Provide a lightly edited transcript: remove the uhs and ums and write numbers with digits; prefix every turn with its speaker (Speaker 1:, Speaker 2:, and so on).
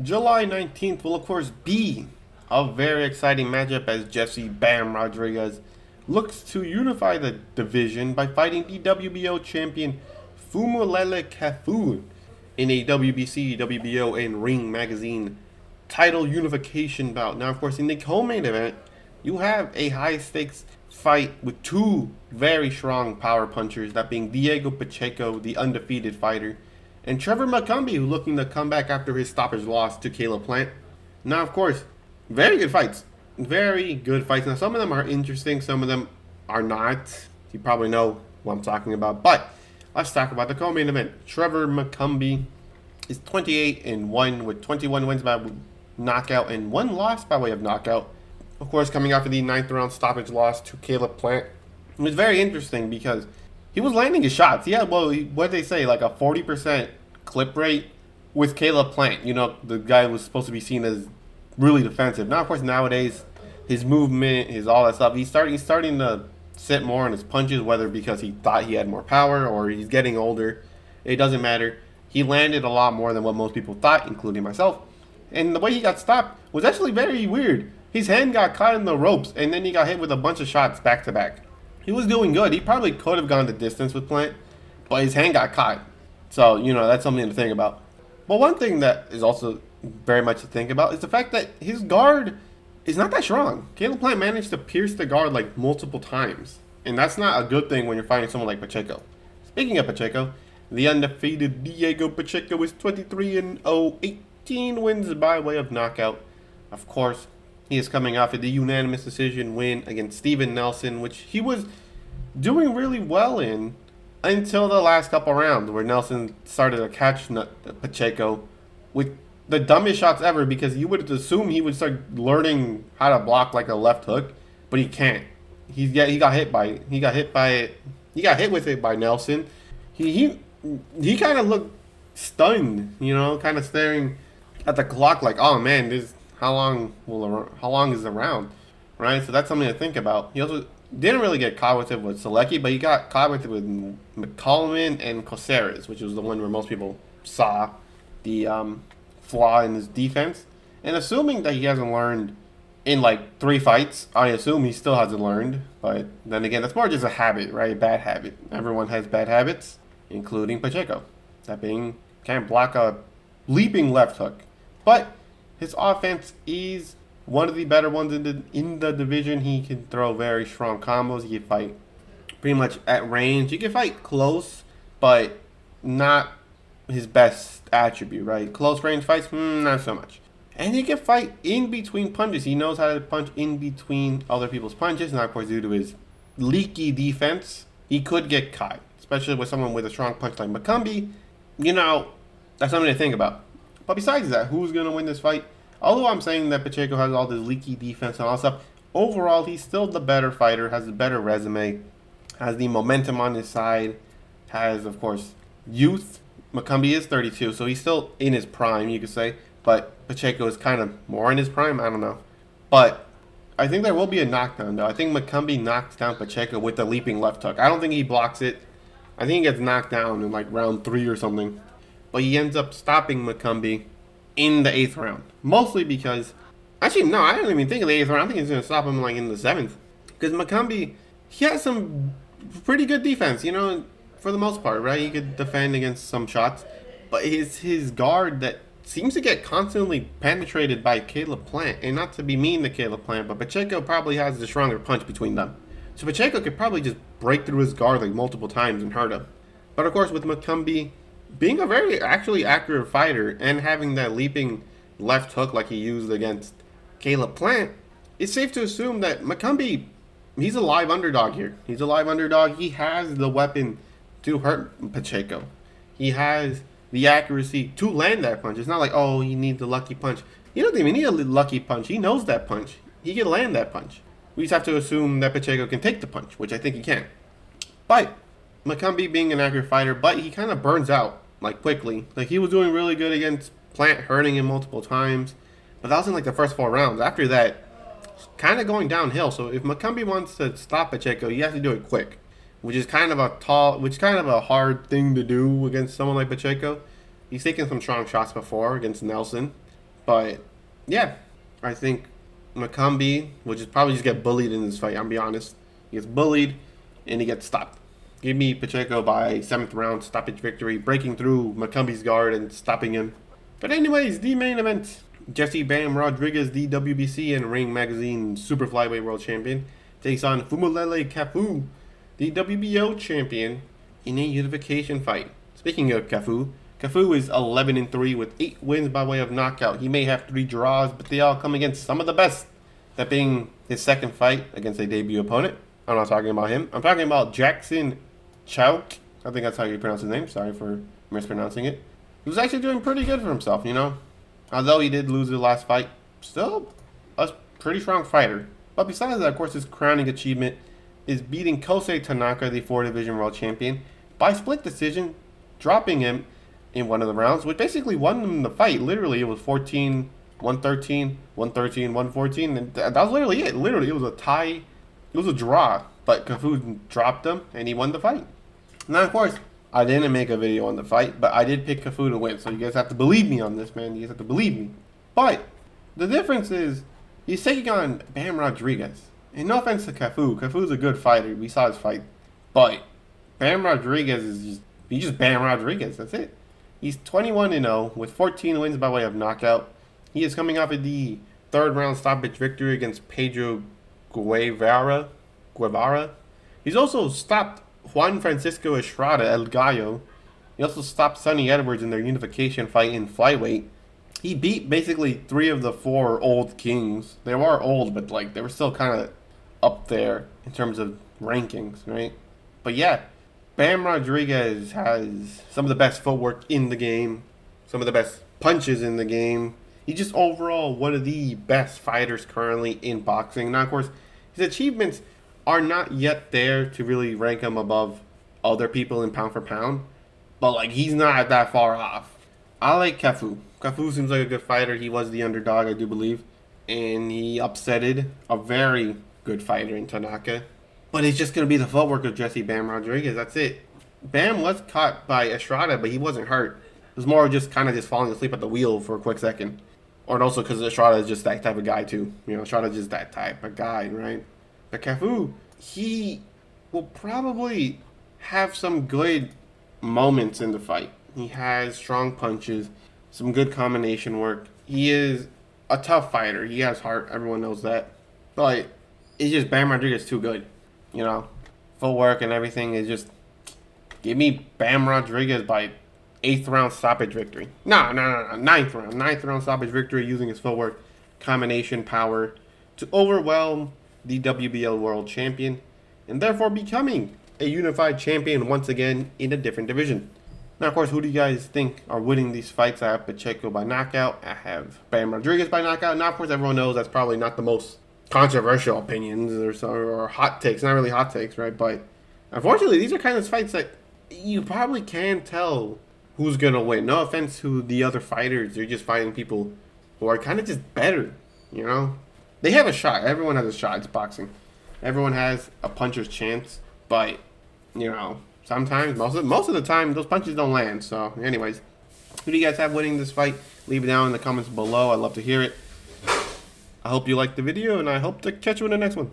Speaker 1: July 19th will, of course, be a very exciting matchup as Jesse Bam Rodriguez looks to unify the division by fighting the WBO champion Fumulele Cafu in a WBC, WBO, and Ring Magazine title unification bout. Now, of course, in the co-main event, you have a high-stakes fight with two very strong power punchers, that being Diego Pacheco, the undefeated fighter, and Trevor McCumbee, who's looking to come back after his stoppage loss to Caleb Plant. Now, of course, very good fights. Very good fights. Now, some of them are interesting, some of them are not. You probably know what I'm talking about. But let's talk about the co-main event. Trevor McCumbee is 28 and 1 with 21 wins by knockout and 1 loss by way of knockout. Of course, coming after the 9th round stoppage loss to Caleb Plant. It was very interesting because he was landing his shots. Yeah, well, what they say, like a 40% clip rate with Caleb Plant. You know, the guy was supposed to be seen as really defensive. Now, of course, nowadays, his movement, his all that stuff, he's starting to sit more on his punches, whether because he thought he had more power or he's getting older. It doesn't matter. He landed a lot more than what most people thought, including myself. And the way he got stopped was actually very weird. His hand got caught in the ropes, and then he got hit with a bunch of shots back to back. He was doing good. He probably could have gone the distance with Plant, but his hand got caught. So, you know, that's something to think about. But one thing that is also very much to think about is the fact that his guard is not that strong. Caleb Plant managed to pierce the guard like multiple times. And that's not a good thing when you're fighting someone like Pacheco. Speaking of Pacheco, the undefeated Diego Pacheco is 23 and 0, 18 wins by way of knockout. Of course, he is coming off of the unanimous decision win against Steven Nelson, which he was doing really well in until the last couple rounds, where Nelson started to catch Pacheco with the dumbest shots ever, because you would assume he would start learning how to block like a left hook, but he can't. He got hit with it by Nelson. He kind of looked stunned, you know, kind of staring at the clock like, oh man, this how long is the round, right? So that's something to think about. He also didn't really get caught with it with Selecki, but he got caught with it with McCollum and Caceres, which was the one where most people saw the flaw in his defense. And assuming that he hasn't learned in like 3 fights, I assume he still hasn't learned. But then again, that's more just a habit, right? Bad habit. Everyone has bad habits, including Pacheco. That being, can't block a leaping left hook. But his offense is one of the better ones in the division. He can throw very strong combos. He can fight pretty much at range. He can fight close, but not his best attribute, right? Close range fights, not so much. And he can fight in between punches. He knows how to punch in between other people's punches. Now, of course, due to his leaky defense, he could get caught, especially with someone with a strong punch like McCumbee. You know, that's something to think about. But besides that, who's going to win this fight? Although I'm saying that Pacheco has all this leaky defense and all that stuff, overall, he's still the better fighter, has a better resume, has the momentum on his side, has, of course, youth. McCumbee is 32, so he's still in his prime, you could say. But Pacheco is kind of more in his prime, I don't know. But I think there will be a knockdown, though. I think McCumbee knocks down Pacheco with the leaping left hook. I don't think he blocks it. I think he gets knocked down in like round 3 or something. But he ends up stopping McCumbee in the 8th round. Mostly because, actually, no, I don't even think of the 8th round. I think he's going to stop him like in the 7th. Because McCumbee, he has some pretty good defense, you know, for the most part, right? He could defend against some shots. But his guard that seems to get constantly penetrated by Caleb Plant. And not to be mean to Caleb Plant, but Pacheco probably has the stronger punch between them. So Pacheco could probably just break through his guard like multiple times and hurt him. But of course, with McCumbee being a very actually accurate fighter and having that leaping left hook like he used against Caleb Plant, it's safe to assume that McCumbee, he's a live underdog here. He's a live underdog. He has the weapon to hurt Pacheco. He has the accuracy to land that punch. It's not like, oh, he needs a lucky punch. He doesn't even need a lucky punch. He knows that punch. He can land that punch. We just have to assume that Pacheco can take the punch, which I think he can. But McCumbee being an accurate fighter, but he kind of burns out like quickly. Like he was doing really good against Plant, hurting him multiple times, but that was in like the first 4 rounds. After that, kind of going downhill. So if McCumbee wants to stop Pacheco, he has to do it quick, which is kind of a hard thing to do against someone like Pacheco. He's taken some strong shots before against Nelson, But yeah, I think Macumbi will just probably just get bullied in this fight. I'll be honest. He gets bullied and he gets stopped. Give me Pacheco by 7th round stoppage victory, breaking through Macumbi's guard and stopping him. But anyways, the main event. Jesse Bam Rodriguez, the WBC and Ring Magazine Super Flyweight World Champion, takes on Fumulele Cafu, the WBO champion, in a unification fight. Speaking of Cafu, Cafu is 11-3 with 8 wins by way of knockout. He may have 3 draws, but they all come against some of the best. That being his second fight against a debut opponent. I'm not talking about him. I'm talking about Jackson Chouk. I think that's how you pronounce his name. Sorry for mispronouncing it. He was actually doing pretty good for himself, you know. Although he did lose the last fight, still a pretty strong fighter. But besides that, of course, his crowning achievement is beating Kosei Tanaka, the 4-division world champion, by split decision, dropping him in one of the rounds, which basically won him the fight. Literally, it was 14, 113, 113, 114, and that was literally it. Literally, it was a tie. It was a draw, but Cafu dropped him, and he won the fight. Now, of course, I didn't make a video on the fight, but I did pick Cafu to win, so you guys have to believe me on this, man. You guys have to believe me. But the difference is he's taking on Bam Rodriguez. And no offense to Cafu. Cafu's a good fighter. We saw his fight. But Bam Rodriguez is just Bam Rodriguez. That's it. He's 21-0 with 14 wins by way of knockout. He is coming off of the 3rd round stoppage victory against Pedro Guevara. He's also stopped Juan Francisco Estrada El Gallo. He also stopped Sonny Edwards in their unification fight in flyweight. He beat basically 3 of the 4 old kings. They were old, but like they were still kind of up there in terms of rankings, right? But yeah, Bam Rodriguez has some of the best footwork in the game, some of the best punches in the game. He's just overall one of the best fighters currently in boxing. Now, of course, his achievements are not yet there to really rank him above other people in pound for pound. But, like, he's not that far off. I like Cafu. Cafu seems like a good fighter. He was the underdog, I do believe. And he upsetted a very good fighter in Tanaka. But it's just going to be the footwork of Jesse Bam Rodriguez. That's it. Bam was caught by Estrada, but he wasn't hurt. It was more just kind of just falling asleep at the wheel for a quick second. Or also because Estrada is just that type of guy, too. You know, Estrada is just that type of guy, right? But Cafu, he will probably have some good moments in the fight. He has strong punches, some good combination work. He is a tough fighter. He has heart. Everyone knows that. But it's just Bam Rodriguez too good. You know, footwork and everything is just... Give me Bam Rodriguez by 8th round stoppage victory. No. 9th round. 9th round stoppage victory using his footwork, combination power to overwhelm the WBL World Champion, and therefore becoming a unified champion once again in a different division. Now, of course, who do you guys think are winning these fights? I have Pacheco by knockout. I have Bam Rodriguez by knockout. Now, of course, everyone knows that's probably not the most controversial opinions or hot takes. Not really hot takes, right? But unfortunately, these are kind of fights that you probably can tell who's going to win. No offense to the other fighters. They're just fighting people who are kind of just better, you know? They have a shot. Everyone has a shot. It's boxing. Everyone has a puncher's chance. But, you know, sometimes, most of the time, those punches don't land. So, anyways, who do you guys have winning this fight? Leave it down in the comments below. I'd love to hear it. I hope you liked the video, and I hope to catch you in the next one.